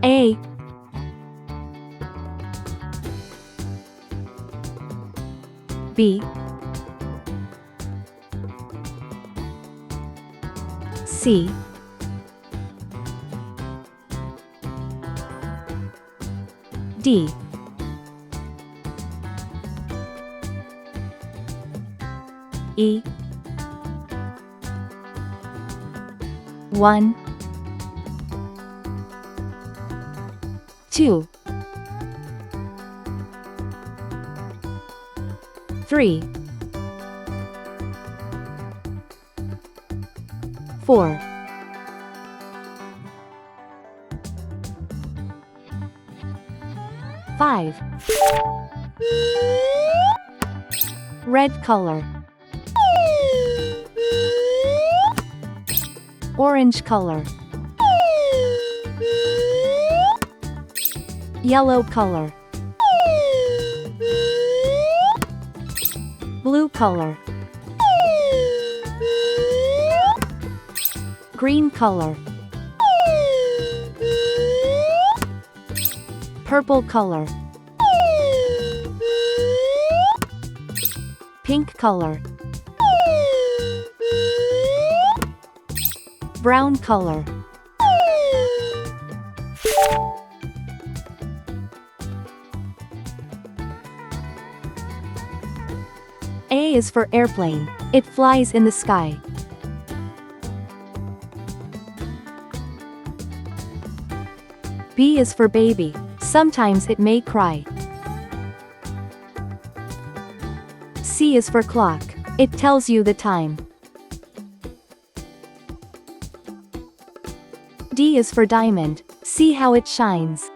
A, B, C, D, E, 1, 2, 3, 4, 5. Red color, orange color, yellow color, blue color, green color, purple color, pink color, brown color. A is for airplane. It flies in the sky. B is for baby. Sometimes it may cry. C is for clock. It tells you the time. D is for diamond. See how it shines.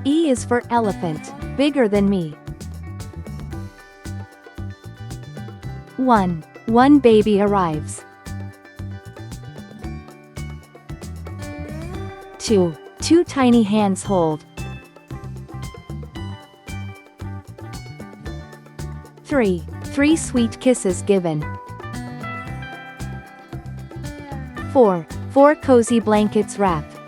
E is for elephant. Bigger than me. 1. One baby arrives. 2. Two tiny hands hold. 3. Three sweet kisses given. 4. Four cozy blankets wrapped.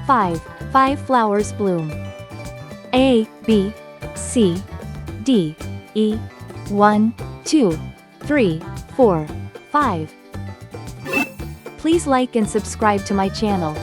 5. Five flowers bloom. A, B, C, D, E, 1, 2, 3, 4, 5. Please like and subscribe to my channel.